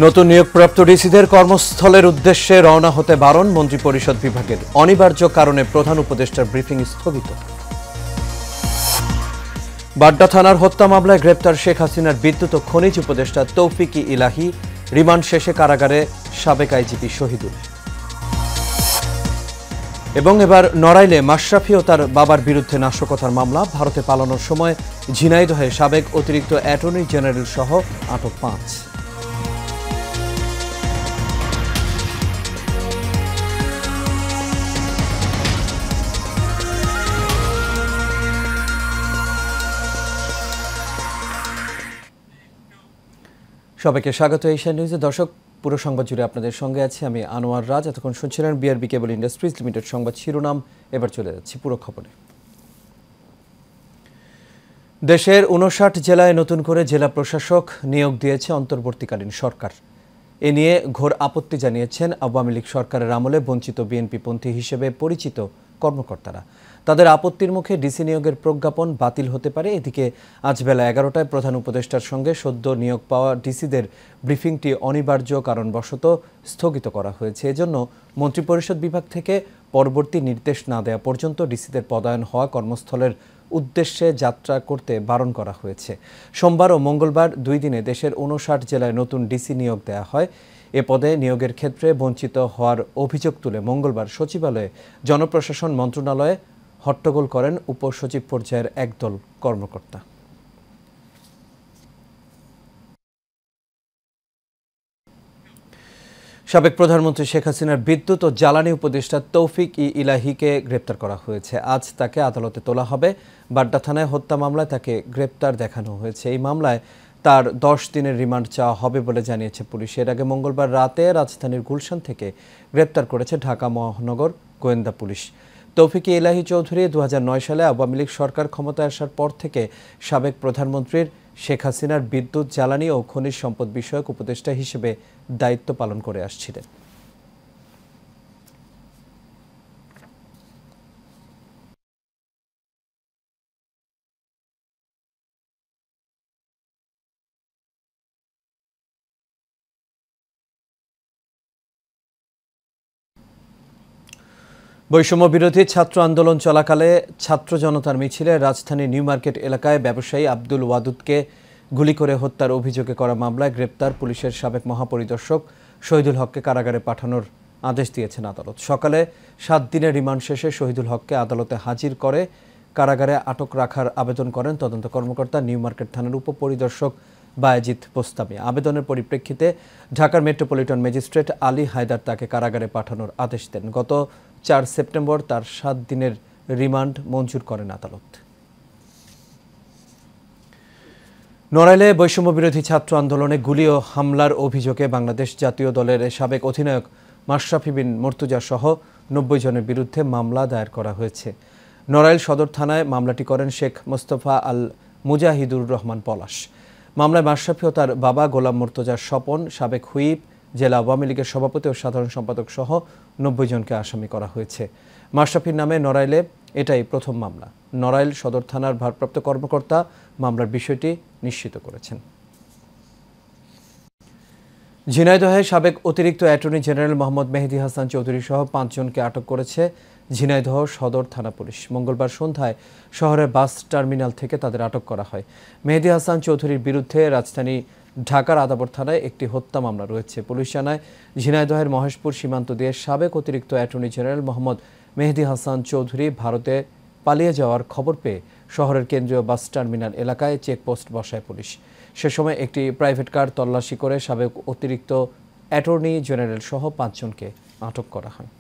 নতুন নিয়োগপ্রাপ্ত ডিসিদের কর্মস্থলের উদ্দেশ্যে রওনা হতে বারণ মন্ত্রিপরিষদ বিভাগের। অনিবার্য কারণে প্রধান উপদেষ্টার ব্রিফিং স্থগিত। বাড্ডা থানার হত্যা মামলায় গ্রেপ্তার শেখ হাসিনার বিদ্যুৎ ও খনিজ উপদেষ্টা তৌফিক ই ইলাহি রিমান্ড শেষে কারাগারে সাবেক আইজিপি শহীদুল। এবং এবার নড়াইলে মাশরাফি ও তার বাবার বিরুদ্ধে নাশকতার মামলা। ভারতে পালানোর সময় ঝিনাইদহে সাবেক অতিরিক্ত অ্যাটর্নি জেনারেল সহ আটক 5। সবাইকে স্বাগত এশিয়া নিউজে। দর্শক, পুরো সংবাদ জুড়ে আপনাদের সঙ্গে আছি আমি আনোয়ার রাজ। এতক্ষণ শুনছিলেন বিআরবি কেবল ইন্ডাস্ট্রিজ লিমিটেড সংবাদ শিরোনাম। এবার চলে যাচ্ছি পুরো খবরে। দেশের 59 জেলায় নতুন করে জেলা প্রশাসক নিয়োগ দিয়েছে অন্তর্বর্তীকালীন সরকার। এ নিয়ে ঘোর আপত্তি জানিয়েছেন আওয়ামী লীগ সরকারের আমলে বঞ্চিত বিএনপিপন্থী হিসেবে পরিচিত কর্মকর্তারা। তাদের আপত্তির মুখে ডিসি নিয়োগের প্রজ্ঞাপন বাতিল হতে পারে। এদিকে আজ বেলা 11টায় প্রধান উপদেষ্টার সঙ্গে সদ্য নিয়োগ পাওয়া ডিসিদের ব্রিফিংটি অনিবার্য কারণবশত স্থগিত করা হয়েছে। এজন্য মন্ত্রিপরিষদ বিভাগ থেকে পরবর্তী নির্দেশ না দেওয়া পর্যন্ত ডিসিদের পদায়ন হওয়া কর্মস্থলের উদ্দেশ্যে যাত্রা করতে বারণ করা হয়েছে। সোমবার ও মঙ্গলবার 2 দিনে দেশের 59 জেলায় নতুন ডিসি নিয়োগ দেওয়া হয়। এ পদে নিয়োগের ক্ষেত্রে বঞ্চিত হওয়ার অভিযোগ তুলে মঙ্গলবার সচিবালয়ে জনপ্রশাসন মন্ত্রণালয়ে হট্টগোল করেন উপসচিব পর্যায়ের একদল কর্মকর্তা। সাবেক প্রধানমন্ত্রী শেখ হাসিনার বিদ্যুৎ ও জ্বালানি উপদেষ্টা তৌফিক ই ইলাহিকে গ্রেপ্তার করা হয়েছে। আজ তাকে আদালতে তোলা হবে। বাড্ডা থানায় হত্যা মামলায় তাকে গ্রেপ্তার দেখানো হয়েছে। এই মামলায় তার 10 দিনের রিমান্ড চাওয়া হবে বলে জানিয়েছে পুলিশ। এর আগে মঙ্গলবার রাতে রাজধানীর গুলশান থেকে গ্রেপ্তার করেছে ঢাকা মহানগর গোয়েন্দা পুলিশ। তৌফিক ই ইলাহি চৌধুরী 2009 সালে আওয়ামী লীগ সরকার ক্ষমতায় আসার পর থেকে সাবেক প্রধানমন্ত্রীর শেখ হাসিনার বিদ্যুৎ, জ্বালানি ও খনিজ সম্পদ বিষয়ক উপদেষ্টা হিসেবে দায়িত্ব পালন করে আসছিলেন। বৈষম্য বিরোধী ছাত্র আন্দোলন চলাকালে ছাত্র জনতার মিছিলে রাজধানীর নিউ মার্কেট এলাকায় ব্যবসায়ী আব্দুল ওয়াদুদকে গুলি করে হত্যার অভিযোগে করা মামলায় গ্রেপ্তার পুলিশের সাবেক মহাপরিদর্শক শহীদুল হককে কারাগারে পাঠানোর আদেশ দিয়েছেন আদালত। সকালে 7 দিনের রিমান্ড শেষে শহীদুল হককে আদালতে হাজির করে কারাগারে আটক রাখার আবেদন করেন তদন্ত কর্মকর্তা নিউ মার্কেট থানার উপপরিদর্শক বায়েজিদ বোস্তামি। আবেদনের পরিপ্রেক্ষিতে ঢাকার মেট্রোপলিটন ম্যাজিস্ট্রেট আলী হায়দার তাকে কারাগারে পাঠানোর আদেশ দেন। গত 4 সেপ্টেম্বর তার 7 দিনের রিমান্ড মঞ্জুর করেন আদালত। নড়াইলে বৈষম্য বিরোধী ছাত্র আন্দোলনে গুলি ও হামলার অভিযোগে বাংলাদেশ জাতীয় দলের সাবেক অধিনায়ক মাশরাফি বিন মুর্তজা সহ 90 জনের বিরুদ্ধে মামলা দায়ের করা হয়েছে। নড়াইল সদর থানায় মামলাটি করেন শেখ মোস্তফা আল মুজাহিদুর রহমান পলাশ। মামলায় মাশরাফি ও তার বাবা গোলাম মুর্তজার স্বপন, সাবেক হুইপ, জেলা আওয়ামী লীগের সভাপতি ও সাধারণ সম্পাদক সহ 90 জনকে আসামি করা হয়েছে। মাশরাফির নামে নড়াইলে এটাই প্রথম মামলা। নড়াইল সদর থানার ভারপ্রাপ্ত কর্মকর্তা মামলার বিষয়টি নিশ্চিত করেছেন। ঝিনাইদহে সাবেক অতিরিক্ত অ্যাটর্নি জেনারেল মোহাম্মদ মেহেদী হাসান চৌধুরী সহ 5 জনকে আটক করেছে ঝিনাইদহ সদর থানা পুলিশ। মঙ্গলবার সন্ধ্যায় শহরের বাস টার্মিনাল থেকে তাদের আটক করা হয়। মেহেদী হাসান চৌধুরীর বিরুদ্ধে রাজধানী ঢাকার আদাবর থানায় একটি হত্যা মামলা রয়েছে। পুলিশ জানায়, ঝিনাইদহের মহেশপুর সীমান্ত দিয়ে সাবেক অতিরিক্ত অ্যাটর্নি জেনারেল মোহাম্মদ মেহেদী হাসান চৌধুরী ভারতে পালিয়ে যাওয়ার খবর পেয়ে শহরের কেন্দ্রীয় বাস টার্মিনাল এলাকায় চেকপোস্ট বসায় পুলিশ। সে সময় একটি প্রাইভেট কার তল্লাশি করে সাবেক অতিরিক্ত অ্যাটর্নি জেনারেল সহ 5 জনকে আটক করা হয়।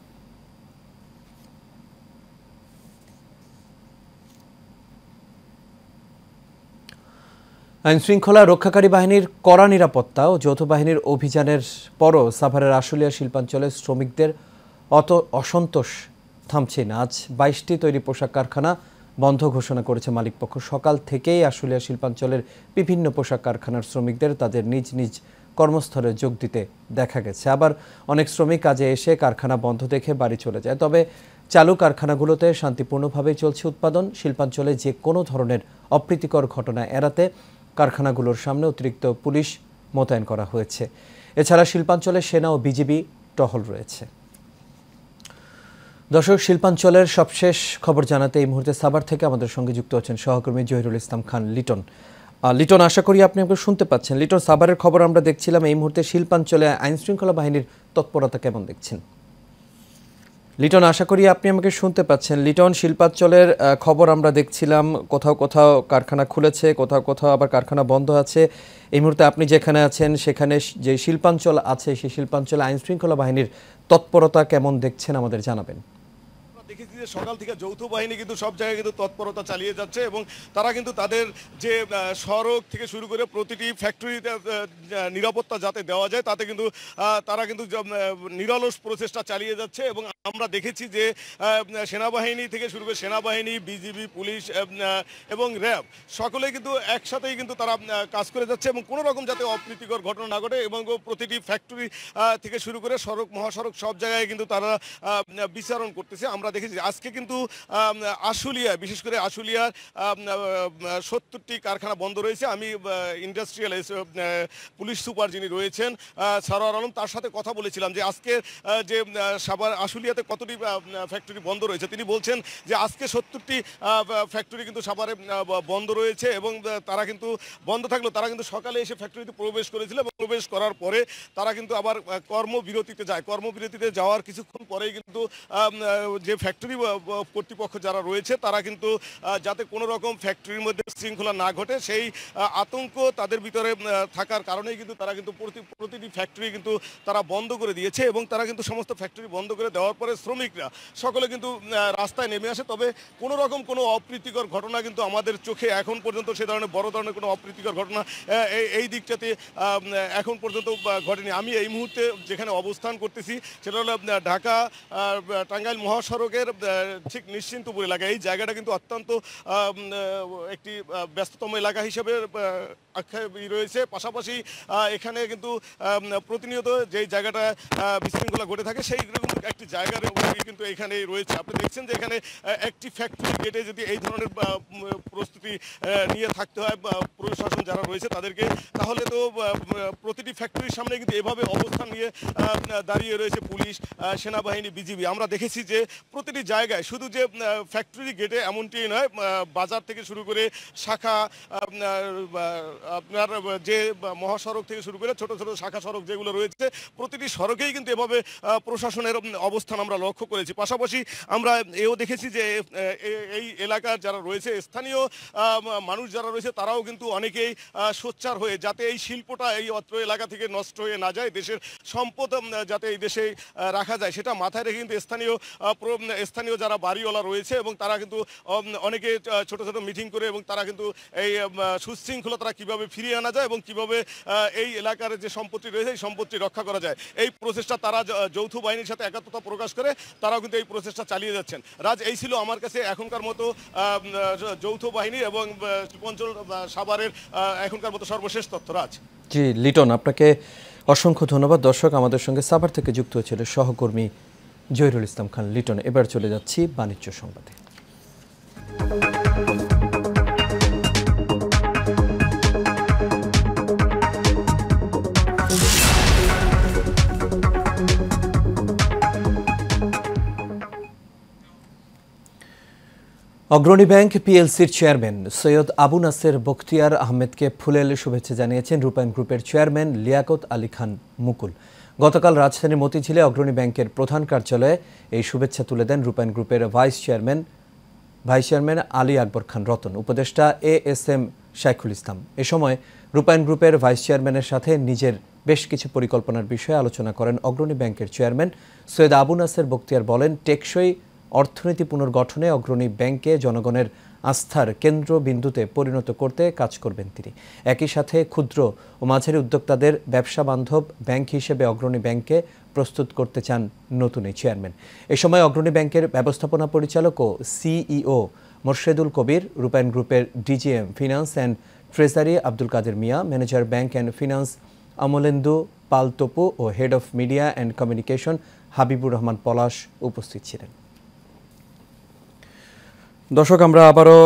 আইনশৃঙ্খলা রক্ষাকারী বাহিনীর কড়া নিরাপত্তা ও যৌথ বাহিনীর অভিযানের পরও সাভারের আশুলিয়া শিল্পাঞ্চলে শ্রমিকদের অসন্তোষ থামছে না। আজ 22টি তৈরি পোশাক কারখানা বন্ধ ঘোষণা করেছে মালিকপক্ষ। সকাল থেকেই আশুলিয়া শিল্পাঞ্চলের বিভিন্ন পোশাক কারখানার শ্রমিকদের তাদের নিজ নিজ কর্মস্থলে যোগ দিতে দেখা গেছে। আবার অনেক শ্রমিক কাজে এসে কারখানা বন্ধ দেখে বাড়ি চলে যায়। তবে চালু কারখানাগুলোতে শান্তিপূর্ণভাবেই চলছে উৎপাদন। শিল্পাঞ্চলে যে কোনো ধরনের অপ্রীতিকর ঘটনা এড়াতে কারখানাগুলোর সামনে অতিরিক্ত পুলিশ মোতায়েন করা হয়েছে। এছাড়া শিল্পাঞ্চলে সেনা ও বিজিবি টহল রয়েছে। দর্শক, শিল্পাঞ্চলের সবশেষ খবর জানাতে এই মুহূর্তে সাভার থেকে আমাদের সঙ্গে যুক্ত আছেন সহকর্মী জহিরুল ইসলাম খান লিটন। লিটন, আশা করি আপনি আমাকে শুনতে পাচ্ছেন। লিটন, সাভারের খবর আমরা দেখছিলাম, এই মুহূর্তে শিল্পাঞ্চলে আইনশৃঙ্খলা বাহিনীর তৎপরতা কেমন দেখছেন? লিটন, আশা করি আপনি আমাকে শুনতে পাচ্ছেন। লিটন, শিল্পাঞ্চলের খবর আমরা দেখছিলাম, কোথাও কোথাও কারখানা খুলেছে, কোথাও কোথাও আবার কারখানা বন্ধ আছে। এই মুহূর্তে আপনি যেখানে আছেন সেখানে যে শিল্পাঞ্চল আছে সেই শিল্পাঞ্চলে আইনশৃঙ্খলা বাহিনীর তৎপরতা কেমন দেখছেন আমাদের জানাবেন। দেখেছি যে সকাল থেকে যৌথ বাহিনী কিন্তু সব জায়গায় কিন্তু তৎপরতা চালিয়ে যাচ্ছে এবং তারা কিন্তু তাদের যে সড়ক থেকে শুরু করে প্রতিটি ফ্যাক্টরিতে নিরাপত্তা যাতে দেওয়া যায় তাতে কিন্তু তারা কিন্তু নিরলস প্রচেষ্টা চালিয়ে যাচ্ছে। এবং আমরা দেখেছি যে সেনাবাহিনী থেকে শুরু করে সেনাবাহিনী, বিজিবি, পুলিশ এবং র্যাব সকলেই কিন্তু একসাথেই কিন্তু তারা কাজ করে যাচ্ছে এবং কোনো রকম যাতে অপ্রীতিকর ঘটনা না ঘটে এবং প্রতিটি ফ্যাক্টরি থেকে শুরু করে সড়ক, মহাসড়ক সব জায়গায় কিন্তু তারা বিচারণ করতেছে। আমরা দেখেছি আজকে কিন্তু আশুলিয়া, বিশেষ করে আশুলিয়ার 70টি কারখানা বন্ধ রয়েছে। আমি ইন্ডাস্ট্রিয়াল পুলিশ সুপার যিনি রয়েছেন সারোয়ার আলম, তার সাথে কথা বলেছিলাম যে আজকে যে সাভার আশুলিয়াতে কতটি ফ্যাক্টরি বন্ধ রয়েছে। তিনি বলছেন যে আজকে 70টি ফ্যাক্টরি কিন্তু সাভারে বন্ধ রয়েছে এবং তারা কিন্তু বন্ধ থাকলেও তারা কিন্তু সকালে এসে ফ্যাক্টরিতে প্রবেশ করেছিল এবং প্রবেশ করার পরে তারা কিন্তু আবার কর্মবিরতিতে যায়। কর্মবিরতিতে যাওয়ার কিছুক্ষণ পরেই কিন্তু যে ফ্যাক্টরি কর্তৃপক্ষ যারা রয়েছে তারা কিন্তু যাতে কোনো রকম ফ্যাক্টরির মধ্যে শৃঙ্খলা না ঘটে সেই আতঙ্ক তাদের ভিতরে থাকার কারণেই কিন্তু তারা কিন্তু প্রতিটি ফ্যাক্টরি কিন্তু তারা বন্ধ করে দিয়েছে এবং তারা কিন্তু সমস্ত ফ্যাক্টরি বন্ধ করে দেওয়ার পরে শ্রমিকরা সকলে কিন্তু রাস্তায় নেমে আসে। তবে কোনো রকম কোনো অপ্রীতিকর ঘটনা কিন্তু আমাদের চোখে এখন পর্যন্ত সে ধরনের বড় ধরনের কোনো অপ্রীতিকর ঘটনা এই দিকটাতে এখন পর্যন্ত ঘটেনি। আমি এই মুহূর্তে যেখানে অবস্থান করতেছি সেটা হলো ঢাকা টাঙ্গাইল মহাসড়কের ঠিক নিশ্চিন্তপুর এলাকা। এই জায়গাটা কিন্তু অত্যন্ত একটি ব্যস্ততম এলাকা হিসেবে আখ্যা রয়েছে। পাশাপাশি এখানে কিন্তু প্রতিনিয়ত যেই জায়গাটা বিশৃঙ্খলা ঘটে থাকে সেই রকম একটি জায়গার কিন্তু এখানে রয়েছে। আপনি দেখছেন যে এখানে একটি ফ্যাক্টরি গেটে যদি এই ধরনের প্রস্তুতি নিয়ে থাকতে হয় প্রশাসন যারা রয়েছে তাদেরকে, তাহলে তো প্রতিটি ফ্যাক্টরির সামনে কিন্তু এভাবে অবস্থান নিয়ে দাঁড়িয়ে রয়েছে পুলিশ, সেনাবাহিনী, বিজিবি। আমরা দেখেছি যে প্রতিটি জায়গায় শুধু যে ফ্যাক্টরি গেটে এমনটি নয়, বাজার থেকে শুরু করে শাখা, আপনার যে মহাসড়ক থেকে শুরু করে ছোট ছোট শাখা সড়ক যেগুলো রয়েছে প্রতিটি সড়কেই কিন্তু এভাবে প্রশাসনের অবস্থান আমরা লক্ষ্য করেছি। পাশাপাশি আমরা এও দেখেছি যে এই এলাকার যারা রয়েছে স্থানীয় মানুষ যারা রয়েছে তারাও কিন্তু অনেকেই সোচ্চার হয়ে যাতে এই শিল্পটা এই অত্র এলাকা থেকে নষ্ট হয়ে না যায়, দেশের সম্পদ যাতে এই দেশে রাখা যায় সেটা মাথায় রেখে কিন্তু স্থানীয় যারা বাড়িওয়ালা রয়েছে এবং তারা কিন্তু অনেকে ছোট ছোট মিটিং করে এবং তারা কিন্তু এই সুশৃঙ্খলা তারা কীভাবে ফিরিয়ে আনা যায় এবং কীভাবে এই এলাকার যে সম্পত্তি রয়েছে এই সম্পত্তি রক্ষা করা যায় এই প্রচেষ্টা তারা যৌথ বাহিনীর সাথে একাত্মতা প্রকাশ করে তারাও কিন্তু এই প্রচেষ্টা চালিয়ে যাচ্ছেন। রাজ, এই ছিল আমার কাছে এখনকার মতো যৌথ বাহিনী এবং শিল্পাঞ্চল সাভারের এখনকার মতো সর্বশেষ তথ্য। রাজ। জি লিটন, আপনাকে অসংখ্য ধন্যবাদ। দর্শক, আমাদের সঙ্গে সাভার থেকে যুক্ত হয়েছিল সহকর্মী জহিরুল ইসলাম খান লিটন। এবার চলে যাচ্ছি বাণিজ্য সংবাদে। অগ্রণী ব্যাংক পিএলসির চেয়ারম্যান সৈয়দ আবু নাসের বখতিয়ার আহমেদকে ফুলেল শুভেচ্ছা জানিয়েছেন রূপায়ণ গ্রুপের চেয়ারম্যান লিয়াকত আলী খান মুকুল। গতকাল রাজধানীর মতিঝিলে অগ্রণী ব্যাংকের প্রধান কার্যালয়ে এই শুভেচ্ছা তুলে দেন রূপায়ণ গ্রুপের ভাইস চেয়ারম্যান আলী আকবর খান রতন, উপদেষ্টা এএসএম শাইখুল ইসলাম। এ সময় রূপায়ণ গ্রুপের ভাইস চেয়ারম্যানের সাথে নিজের বেশ কিছু পরিকল্পনার বিষয়ে আলোচনা করেন অগ্রণী ব্যাংকের চেয়ারম্যান সৈয়দ আবু নাসের বখতিয়ার। বলেন, টেকসই অর্থনীতি পুনর্গঠনে অগ্রণী ব্যাংকে জনগণের আস্থার কেন্দ্রবিন্দুতে পরিণত করতে কাজ করবেন তিনি। একই সাথে ক্ষুদ্র ও মাঝারি উদ্যোক্তাদের ব্যবসা বান্ধব ব্যাংক হিসেবে অগ্রণী ব্যাংককে প্রস্তুত করতে চান নতুন এই চেয়ারম্যান। এ সময় অগ্রণী ব্যাংকের ব্যবস্থাপনা পরিচালক ও সিইও মোর্শেদুল কবির, রূপায়ণ গ্রুপের DGM finance and treasury Abdul Kader Mia, manager bank and finance Amalendu Pal Tapu ও head of media and communication Habibur Rahman Palash উপস্থিত ছিলেন। দর্শক, আমরা আবারও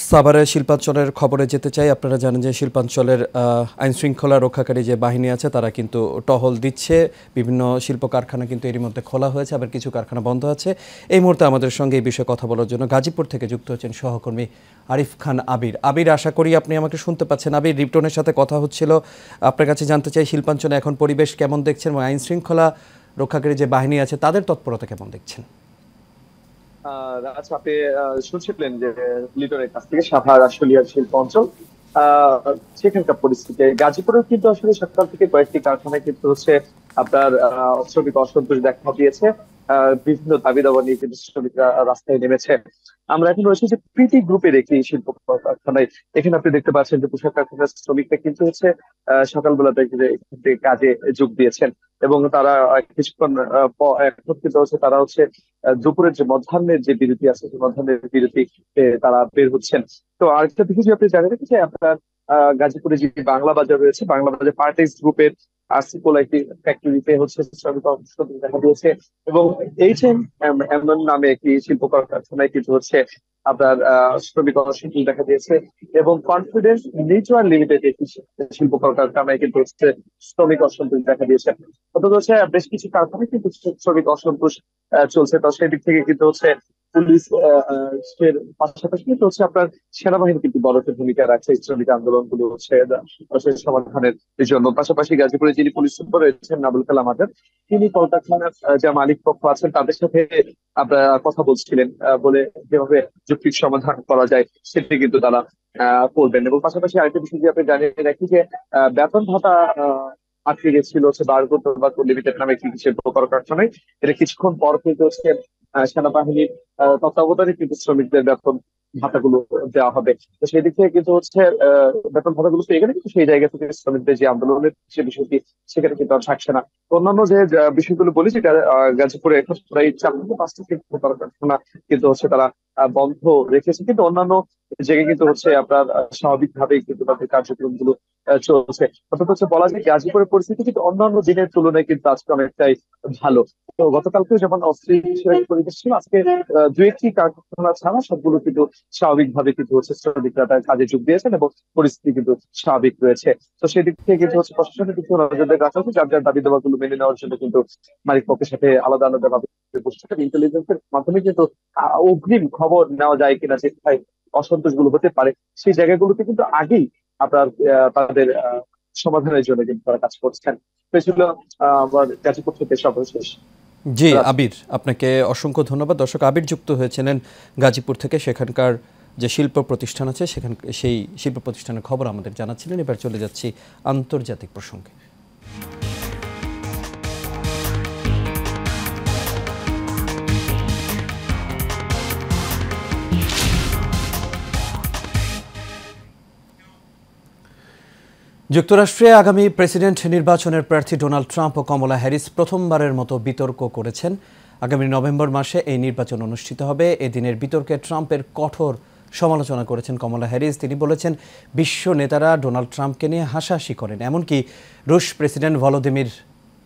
সাভারে শিল্পাঞ্চলের খবরে যেতে চাই। আপনারা জানেন যে শিল্পাঞ্চলের আইনশৃঙ্খলা রক্ষাকারী যে বাহিনী আছে তারা কিন্তু টহল দিচ্ছে। বিভিন্ন শিল্প কারখানা কিন্তু এরই মধ্যে খোলা হয়েছে, আবার কিছু কারখানা বন্ধ আছে। এই মুহূর্তে আমাদের সঙ্গে এই বিষয়ে কথা বলার জন্য গাজীপুর থেকে যুক্ত হচ্ছেন সহকর্মী আরিফ খান আবির। আবির, আশা করি আপনি আমাকে শুনতে পাচ্ছেন। আবির, রিপটনের সাথে কথা হচ্ছিল, আপনার কাছে জানতে চাই শিল্পাঞ্চলে এখন পরিবেশ কেমন দেখছেন এবং আইনশৃঙ্খলা রক্ষাকারী যে বাহিনী আছে তাদের তৎপরতা কেমন দেখছেন? আচ্ছা, আপনি শুনছিলেন যে লিটনের কাছ থেকে সাভার আশুলিয়ার শিল্প অঞ্চল, আহ, সেখানকার পরিস্থিতি। গাজীপুরেও কিন্তু আসলে সকাল থেকে কয়েকটি কারখানায় কিন্তু হচ্ছে আপনার শ্রমিক অসন্তোষ দেখা দিয়েছে। বিভিন্ন দাবি দাবা নিয়ে কিন্তু শ্রমিকরা রাস্তায় নেমেছে। আমরা এখন রয়েছে যে প্রীতি গ্রুপের একটি শিল্প কারখানায়। এখানে আপনি দেখতে পাচ্ছেন যে পোশাক কারখানার শ্রমিকরা কিন্তু হচ্ছে সকালবেলা থেকে এখান থেকে কাজে যোগ দিয়েছেন এবং তারা কিছুক্ষণ এখন কিন্তু হচ্ছে তারা হচ্ছে দুপুরের যে মধ্যাহ্নের যে বিরতি আছে সেই মধ্যাহ্নের বিরতি তারা বের হচ্ছেন। তো আরেকটা দিকে যে আপনি জানেন যে আপনার গাজীপুরে যে বাংলা বাজার রয়েছে, বাংলা বাজার পার্টেক্স গ্রুপের আরসিকোলা একটি ফ্যাক্টরিতে হচ্ছে শ্রমিক অসন্তোষ দেখা দিয়েছে এবং H&M নামে একটি শিল্প কারখানায় কিন্তু হচ্ছে আপনার শ্রমিক অসন্তোষ দেখা দিয়েছে এবং কনফিডেন্স নিউট্রাল লিমিটেড একটি শিল্প কারখানায় কিন্তু হচ্ছে শ্রমিক অসন্তোষ দেখা দিয়েছে। অর্থাৎ হচ্ছে বেশ কিছু কারখানায় কিন্তু শ্রমিক অসন্তোষ চলছে। তো সেদিক থেকে কিন্তু হচ্ছে পুলিশ এর পাশাপাশি কিন্তু হচ্ছে আপনার সেনাবাহিনী কিন্তু বড় একটা ভূমিকা রাখছে শ্রমিক আন্দোলনগুলো হচ্ছে সমাধানের জন্য। পাশাপাশি গাজীপুরে যিনি পুলিশ সুপার রয়েছেন নাবুল কালাম আজাদ, তিনি কলকারখানার যে মালিক পক্ষ আছেন তাদের সাথে আপনারা কথা বলছিলেন, বলে যেভাবে যৌক্তিক সমাধান করা যায় সেটি কিন্তু তারা করবেন। এবং পাশাপাশি আরেকটা বিষয় যে আপনি জানিয়ে রাখি যে বেতন ভাতা আটকে গেছিল হচ্ছে বারকো টোবাকো লিমিটেড নামে একটি শিল্প কারখানায়। এটা কিছুক্ষণ পর কিন্তু হচ্ছে সেনাবাহিনীর তত্ত্বাবধানে কিন্তু শ্রমিকদের বেতন ভাতাগুলো দেওয়া হবে। তো সেই দিক থেকে কিন্তু হচ্ছে বেতন ভাতাগুলো পেয়ে গেলে কিন্তু সেই জায়গা থেকে শ্রমিকদের যে আন্দোলনের যে বিষয়টি সেখানে কিন্তু আর থাকছে না। অন্যান্য যে বিষয়গুলো বলি যেটা গাজীপুরে এখন প্রায় 4 থেকে 5টি শিল্প কারখানা কিন্তু হচ্ছে তারা বন্ধ রেখেছে, কিন্তু অন্যান্য জায়গায় কিন্তু হচ্ছে আপনার স্বাভাবিকভাবেই কিন্তু তাদের কার্যক্রম গুলো চলছে। অর্থাৎ হচ্ছে বলা যায় গাজীপুরের পরিস্থিতি কিন্তু অন্যান্য দিনের তুলনায় কিন্তু আজকে অনেকটাই ভালো। তো গতকালকে যেমন অস্থির পরিবেশ ছিল, আজকে দু একটি কারখানা ছাড়া সবগুলো কিন্তু স্বাভাবিকভাবে কিন্তু হচ্ছে শ্রমিকরা তার কাজে যোগ দিয়েছেন এবং পরিস্থিতি কিন্তু স্বাভাবিক রয়েছে। তো সেই দিক থেকে কিন্তু হচ্ছে প্রশাসনের কিছু নজরদারি রাখা হচ্ছে, যার যার দাবি দাবাগুলো মেনে নেওয়ার জন্য কিন্তু মালিক পক্ষের সাথে আলাদা আলাদা ভাবে বসছে। ইন্টেলিজেন্সের মাধ্যমে কিন্তু অগ্রিম খবর নেওয়া যায় কিনা যে কোথায় অসন্তোষ গুলো হতে পারে, সেই জায়গাগুলোতে কিন্তু আগেই আপনার তাদের সমাধানের জন্য কিন্তু তারা কাজ করছেন। তো ছিল আমার গাজীপুর থেকে সর্বশেষ। জি আবির, আপনাকে অসংখ্য ধন্যবাদ। দর্শক, আবির যুক্ত হয়েছিলেন গাজীপুর থেকে। সেখানকার যে শিল্প প্রতিষ্ঠান আছে সেই শিল্প প্রতিষ্ঠানের খবর আমাদের জানাচ্ছিলেন। এবার চলে যাচ্ছি আন্তর্জাতিক প্রসঙ্গে। যুক্তরাষ্ট্রে আগামী প্রেসিডেন্ট নির্বাচনের প্রার্থী ডোনাল্ড ট্রাম্প ও কমলা হ্যারিস প্রথমবারের মতো বিতর্ক করেছেন। আগামী নভেম্বর মাসে এই নির্বাচন অনুষ্ঠিত হবে। এদিনের বিতর্কে ট্রাম্পের কঠোর সমালোচনা করেছেন কমলা হ্যারিস। তিনি বলেছেন, বিশ্ব নেতারা ডোনাল্ড ট্রাম্পকে নিয়ে হাসাহাসি করেন, এমনকি রুশ প্রেসিডেন্ট ভলোদিমির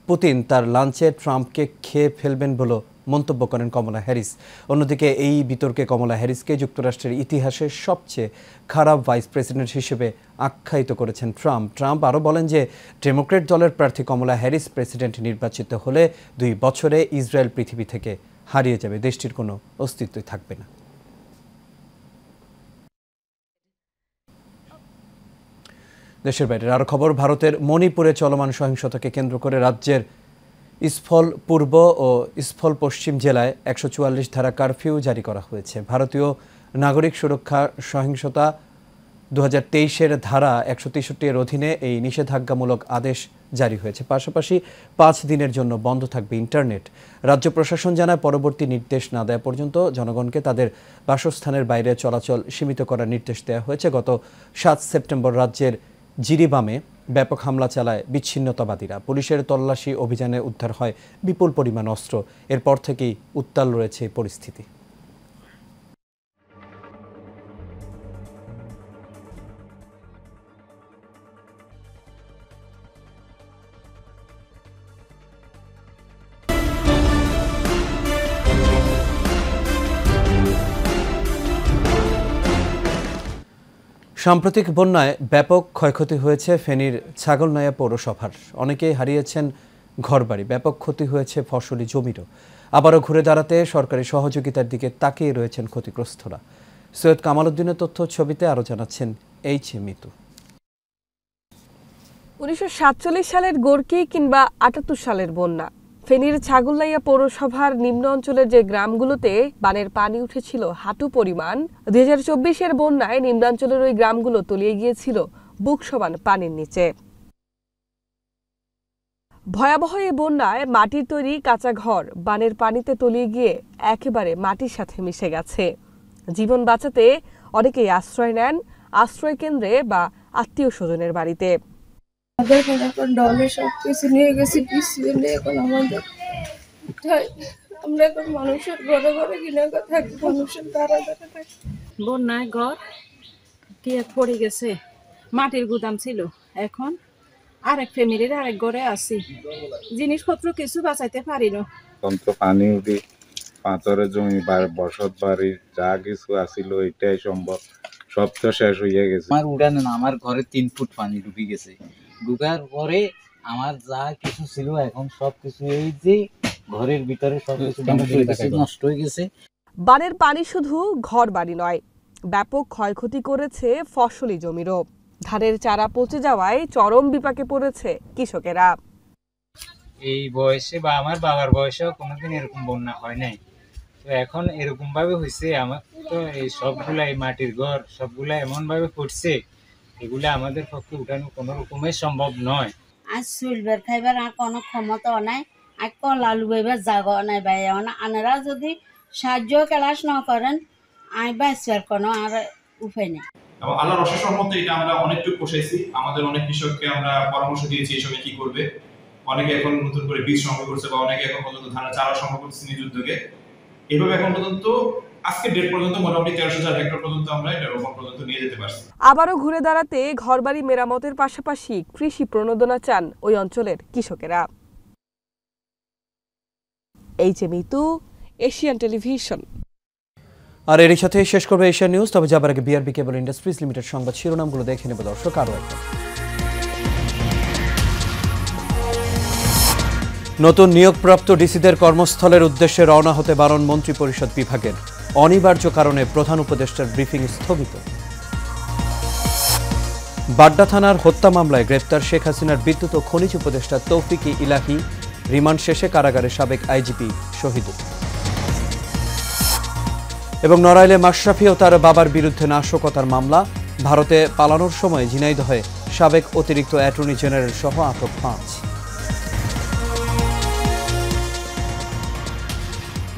পুতিন তার লাঞ্চে ট্রাম্পকে খেয়ে ফেলবেন বলে মন্তব্য করেন কমলা হ্যারিস। অন্যদিকে এই বিতর্কে কমলা হ্যারিসকে যুক্তরাষ্ট্রের ইতিহাসের সবচেয়ে খারাপ ভাইস প্রেসিডেন্ট হিসেবে আখ্যায়িত করেছেন ট্রাম্প আরও বলেন যে ডেমোক্র্যাট দলের প্রার্থী কমলা হ্যারিস প্রেসিডেন্ট নির্বাচিত হলে 2 বছরে ইসরায়েল পৃথিবী থেকে হারিয়ে যাবে, দেশটির কোনো অস্তিত্বই থাকবে না। দেশের বাইরের আরও খবর। ভারতের মণিপুরে চলমান সহিংসতাকে কেন্দ্র করে রাজ্যের ইস্ফল পূর্ব ও ইস্ফল পশ্চিম জেলায় 144 ধারা কারফিউ জারি করা হয়েছে। ভারতীয় নাগরিক সুরক্ষা সহিংসতা 2023-এর ধারা 163-এর অধীনে এই নিষেধাজ্ঞামূলক আদেশ জারি হয়েছে। পাশাপাশি 5 দিনের জন্য বন্ধ থাকবে ইন্টারনেট। রাজ্য প্রশাসন জানায়, পরবর্তী নির্দেশ না দেওয়া পর্যন্ত জনগণকে তাদের বাসস্থানের বাইরে চলাচল সীমিত করার নির্দেশ দেওয়া হয়েছে। গত 7 সেপ্টেম্বর রাজ্যের জিরিবামে ব্যাপক হামলা চালায় বিচ্ছিন্নতাবাদীরা। পুলিশের তল্লাশি অভিযানে উদ্ধার হয় বিপুল পরিমাণ অস্ত্র। এরপর থেকেই উত্তাল রয়েছে পরিস্থিতি। সাম্প্রতিক বন্যায় ব্যাপক ক্ষয়ক্ষতি হয়েছে ফেনীর ছাগলনাইয়া পৌরসভার। অনেকেই হারিয়েছেন ঘরবাড়ি, ব্যাপক ক্ষতি হয়েছে ফসলি জমিরও। আবারও ঘুরে দাঁড়াতে সরকারি সহযোগিতার দিকে তাকিয়ে রয়েছেন ক্ষতিগ্রস্তরা। সৈয়দ কামাল উদ্দিনের তথ্য ছবিতে আরও জানাচ্ছেন এইচ মিতু। 1947 সালের গোর্কি কিংবা 78 সালের বন্যা, ফেনীর ছাগলনাইয়া পৌরসভার নিম্ন অঞ্চলের যে গ্রামগুলোতে বানের পানি উঠেছিল হাঁটু পরিমাণ, 2024-এর বন্যায় নিম্নাঞ্চলের ওই গ্রামগুলো তলিয়ে গিয়েছিল বুক সমান পানির নিচে। ভয়াবহ এই বন্যায় মাটির তৈরি কাঁচা ঘর বানের পানিতে তলিয়ে গিয়ে একেবারে মাটির সাথে মিশে গেছে। জীবন বাঁচাতে অনেকেই আশ্রয় নেন আশ্রয় কেন্দ্রে বা আত্মীয় স্বজনের বাড়িতে। এখন ডলে সবকিছু নিয়ে গেছি, পিছিয়ে নিয়ে এখন আমাদের আমরা এখন মানুষের ঘরে ঘরে কিনে থাকি, মানুষের দ্বারা দ্বারা থাকি। বন্যায় ঘর কি পড়ে গেছে, মাটির গুদাম ছিল, এখন আরেক ফ্যামিলির আরেক ঘরে আছি, জিনিসপত্র কিছু বাঁচাইতে পারি না। পানি উঠি, পাথরের জমি, বসত বাড়ি যা কিছু আসিল এটাই সম্ভব সব তো শেষ হয়ে গেছে। আমার উড়ানে না, আমার ঘরে 3 ফুট পানি ঢুকে গেছে। ঢুকার পরে আমার যা কিছু ছিল এখন সবকিছু এই যে ঘরের ভিতরে সবকিছু নষ্ট হয়ে গেছে। বানের পানি শুধু ঘর বাড়ি নয়, ব্যাপক ক্ষয়ক্ষতি করেছে ফসলি জমিরও। ধানের চারা পচে যাওয়ায় চরম বিপাকে পড়েছে কৃষকেরা। এই বয়সে বা আমার বাবার বয়সেও কোনোদিন এরকম বন্যা হয় নাই, তো এখন এরকম ভাবে হয়েছে। আমার তো এই সবগুলাই মাটির ঘর সবগুলা এমন ভাবে পড়ছে, এগুলা আমাদের পক্ষে উঠানো কোনো রকমের সম্ভব নয়। আজ চুলবার খাইবার আর কোনো ক্ষমতা নাই, আর কলা লুবাইবার জায়গা নাই ভাই। আনারা যদি সাহায্য ক্লাস না করেন আই বাঁচবার কোনো আর উপায় নেই। এবং আল্লাহর অশেষ রহমতে এটা আমরা অনেকটুকু পোষাইছি। আমাদের অনেক কৃষককে আমরা পরামর্শ দিয়েছি এই সময় কি করবে। অনেকে এখন নতুন করে বীজ সংগ্রহ করছে বা অনেকে এখন পর্যন্ত ধানের চারা সংগ্রহ করছে নিজ উদ্যোগে। এইভাবে এখন পর্যন্ত আজকে ডেট পর্যন্ত মোটামুটি 13,000 হেক্টর পর্যন্ত আমরা এটা রোপণ পর্যন্ত নিয়ে যেতে পারছি। আবারও ঘুরে দাঁড়াতে ঘরবাড়ি মেরামতের পাশাপাশি কৃষি প্রণোদনা চান ওই অঞ্চলের কৃষকেরা। H Mitu, Asian television. আর এর সাথে শেষ করবে এশিয়ান নিউজ। তবে যাবার আগে বিআরবি কেবল ইন্ডাস্ট্রিজ লিমিটেড সংবাদ শিরোনামগুলো দেখে নেব দর্শক। আরও একবার নতুন নিয়োগপ্রাপ্ত ডিসিদের কর্মস্থলের উদ্দেশ্যে রওনা হতে বারণ মন্ত্রিপরিষদ বিভাগের। অনিবার্য কারণে প্রধান উপদেষ্টার ব্রিফিং স্থগিত। বাড্ডা থানার হত্যা মামলায় গ্রেপ্তার শেখ হাসিনার বিদ্যুৎ ও খনিজ উপদেষ্টা তৌফিক-ই ইলাহি। রিমান্ড শেষে কারাগারে সাবেক আইজিপি শহীদুল। এবং নড়াইলে মাশরাফি ও তার বাবার বিরুদ্ধে নাশকতার মামলা। ভারতে পালানোর সময় ঝিনাইদহে সাবেক অতিরিক্ত অ্যাটর্নি জেনারেল সহ আটক 5।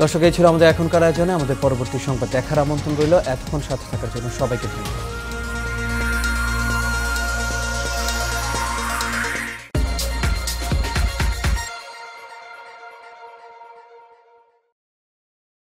দর্শক, এই ছিল আমাদের এখনকার আয়োজনে। আমাদের পরবর্তী সংবাদ দেখার আমন্ত্রণ রইল। এতক্ষণ সাথে থাকার জন্য সবাইকে ধন্যবাদ।